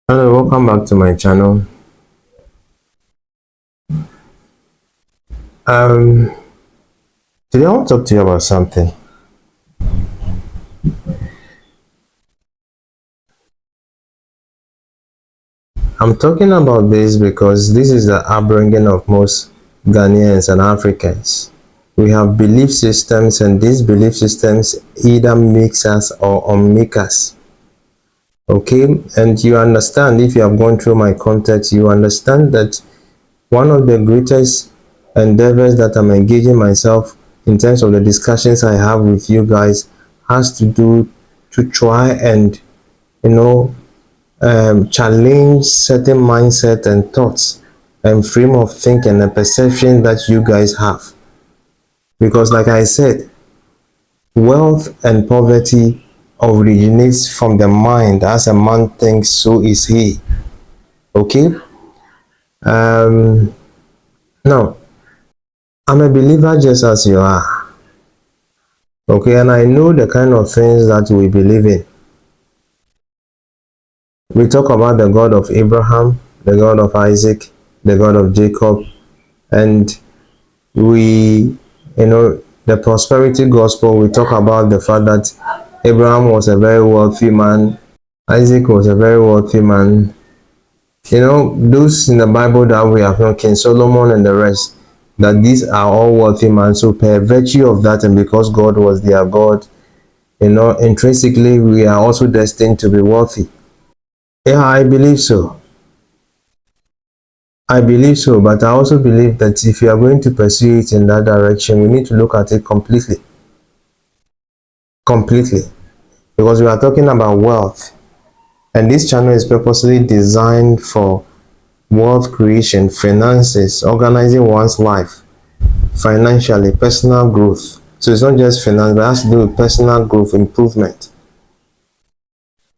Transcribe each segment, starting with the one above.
Hello, welcome back to my channel. Um, Today I want to talk to you about something. I'm talking about this because this is the upbringing of most Ghanaians and Africans. We have belief systems, and these belief systems either makes us or unmake us. Okay, and you understand, if you have gone through my content, you understand that one of the greatest endeavors that I'm engaging myself in terms of the discussions I have with you guys has to do to try and challenge certain mindset and thoughts and frame of thinking and perception that you guys have. Because like I said, wealth and poverty originates from the mind. As a man thinks, so is he. Okay. um Now, I'm a believer just as you are. Okay, and I know the kind of things that we believe in. We talk about the God of Abraham, the God of Isaac, the God of Jacob, and we, the prosperity gospel. We talk about the fact that Abraham was a very wealthy man, Isaac was a very wealthy man. Those in the Bible that we have known, King Solomon and the rest, that these are all wealthy men. So per virtue of that, and because God was their God, intrinsically we are also destined to be wealthy. Yeah, I believe so. I believe so, but I also believe that if you are going to pursue it in that direction, we need to look at it completely. Completely. Because we are talking about wealth. And this channel is purposely designed for wealth creation, finances, organizing one's life, financially, personal growth. So it's not just finance, but it has to do with personal growth, improvement.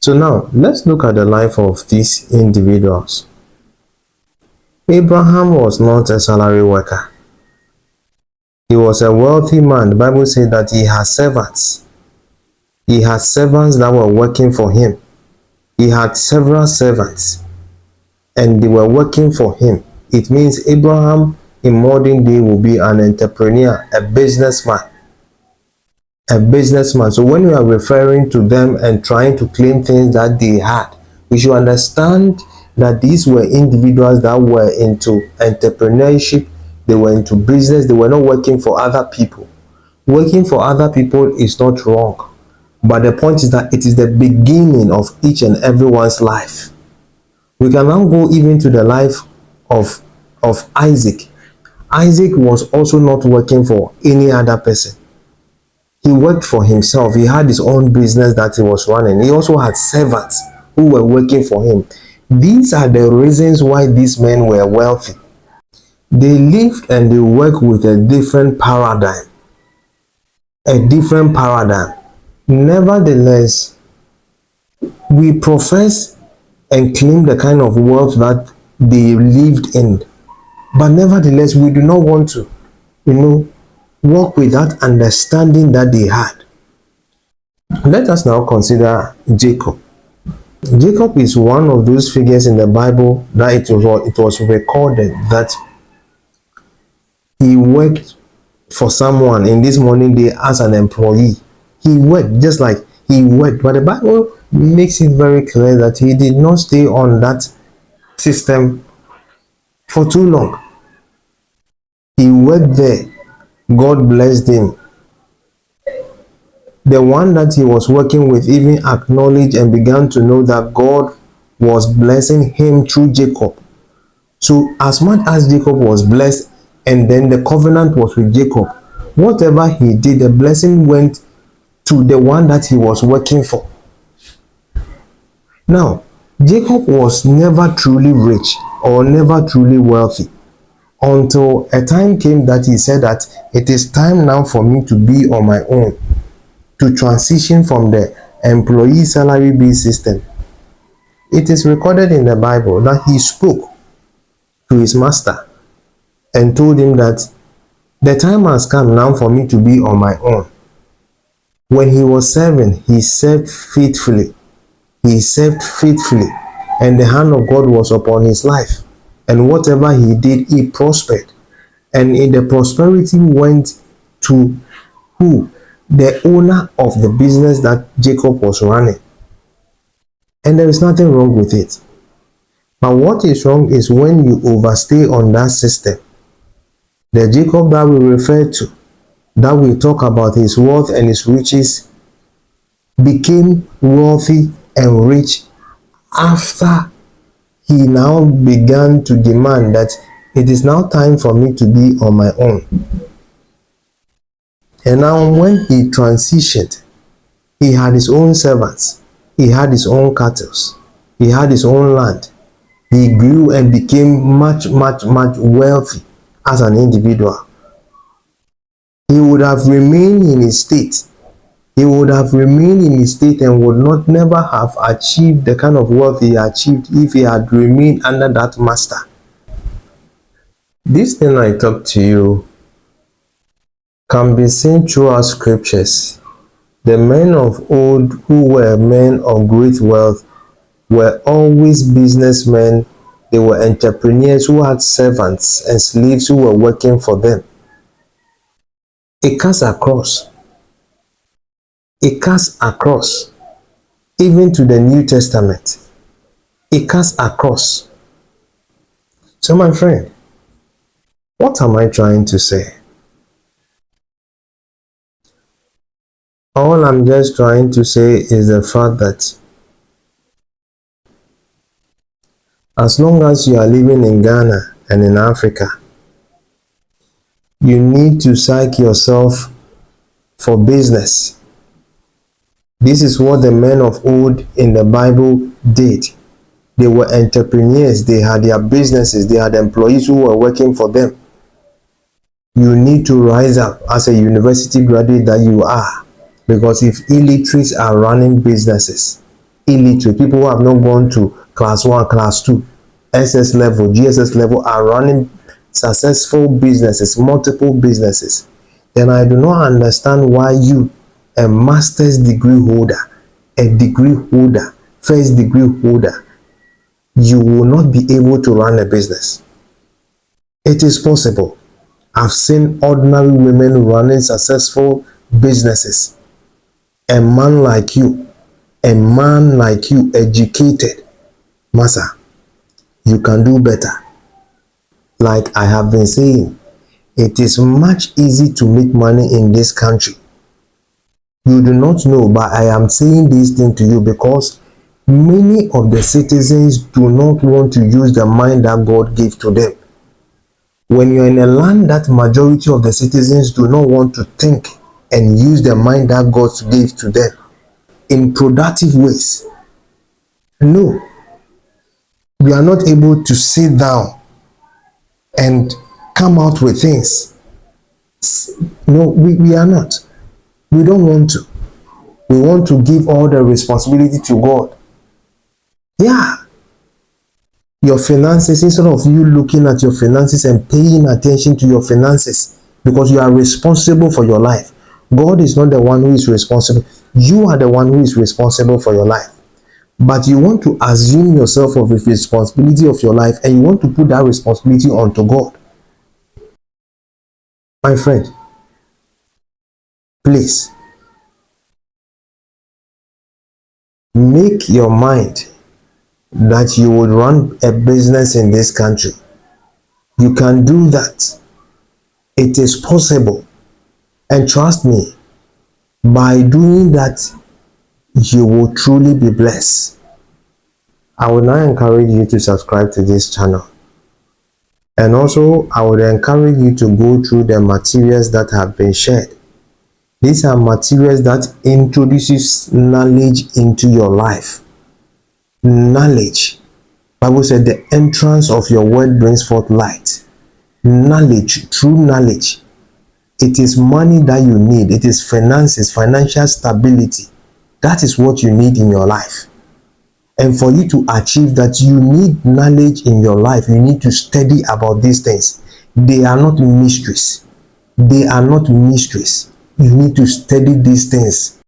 So now, let's look at the life of these individuals. Abraham was not a salary worker. He was a wealthy man. The Bible said that he had servants. He had servants that were working for him. He had several servants, and they were working for him. It means Abraham in modern day will be an entrepreneur, a businessman. A businessman. So when we are referring to them and trying to claim things that they had, we should understand that these were individuals that were into entrepreneurship, they were into business, they were not working for other people. Working for other people is not wrong, but the point is that it is the beginning of each and everyone's life. We can now go even to the life of Isaac. Isaac was also not working for any other person. He worked for himself. He had his own business that he was running. He also had servants who were working for him. These are the reasons why these men were wealthy. They lived and they worked with a different paradigm. A different paradigm. Nevertheless, we profess and claim the kind of wealth that they lived in. But nevertheless, we do not want to, work with that understanding that they had. Let us now consider Jacob. Jacob is one of those figures in the Bible that it was recorded that he worked for someone in this morning day as an employee. He worked just like he worked, but the Bible makes it very clear that he did not stay on that system for too long. He worked there. God blessed him. The one that he was working with even acknowledged and began to know that God was blessing him through Jacob. So as much as Jacob was blessed and then the covenant was with Jacob, whatever he did, the blessing went to the one that he was working for. Now, Jacob was never truly rich or never truly wealthy until a time came that he said that it is time now for me to be on my own, to transition from the employee salary based system. It is recorded in the Bible that he spoke to his master and told him that the time has come now for me to be on my own. When he was serving, he served faithfully. He served faithfully. and the hand of God was upon his life. And whatever he did, he prospered. And in the prosperity went to who? The owner of the business that Jacob was running. And there is nothing wrong with it. But what is wrong is when you overstay on that system. The Jacob that we refer to, that we talk about his wealth and his riches, became wealthy and rich after he now began to demand that it is now time for me to be on my own. And now when he transitioned, he had his own servants, he had his own cattle, he had his own land. He grew and became much wealthy as an individual. He would have remained in his state. He would have remained in his state and would not never have achieved the kind of wealth he achieved if he had remained under that master. This thing I talk to you can be seen throughout scriptures. The men of old who were men of great wealth were always businessmen. They were entrepreneurs who had servants and slaves who were working for them. It cuts across. It cuts across. Even to the New Testament. It cuts across. So my friend, what am I trying to say? All I'm just trying to say is the fact that as long as you are living in Ghana and in Africa, you need to psych yourself for business. This is what the men of old in the Bible did. They were entrepreneurs. They had their businesses. They had employees who were working for them. You need to rise up as a university graduate that you are. Because if illiterates are running businesses, illiterate people who have not gone to class 1, class 2, SS level, GSS level are running successful businesses, multiple businesses, then I do not understand why you, a master's degree holder, a degree holder, first degree holder, you will not be able to run a business. It is possible. I've seen ordinary women running successful businesses. A man like you, educated, Massa, you can do better. Like I have been saying, it is much easy to make money in this country. You do not know, but I am saying this thing to you because many of the citizens do not want to use the mind that God gave to them. When you're in a land that majority of the citizens do not want to think and use the mind that God gave to them in productive ways, no, we are not able to sit down and come out with things. No, we are not. We don't want to. We want to give all the responsibility to God. Yeah. Your finances, instead of you looking at your finances and paying attention to your finances, because you are responsible for your life. God is not the one who is responsible. You are the one who is responsible for your life. But you want to assume yourself of the responsibility of your life and you want to put that responsibility onto God. My friend, please make your mind that you would run a business in this country. You can do that. It is possible. And trust me, by doing that, you will truly be blessed. I would now encourage you to subscribe to this channel. And also, I would encourage you to go through the materials that have been shared. These are materials that introduces knowledge into your life. Knowledge. Bible said the entrance of your word brings forth light. Knowledge, true knowledge. It is money that you need. It is finances, financial stability. That is what you need in your life. And for you to achieve that, you need knowledge in your life. You need to study about these things. They are not mysteries. They are not mysteries. You need to study these things